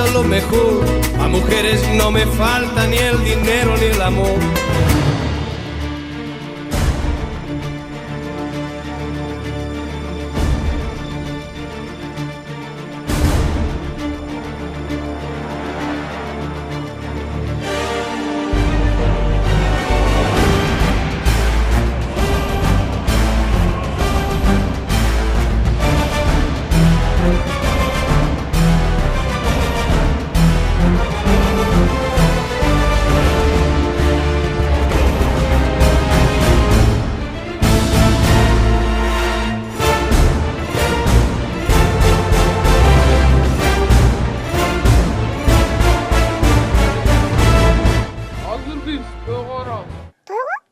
falta lo mejor, a mujeres no me falta ni el dinero ni el amor. Hazır biz, Öğara. Toygu?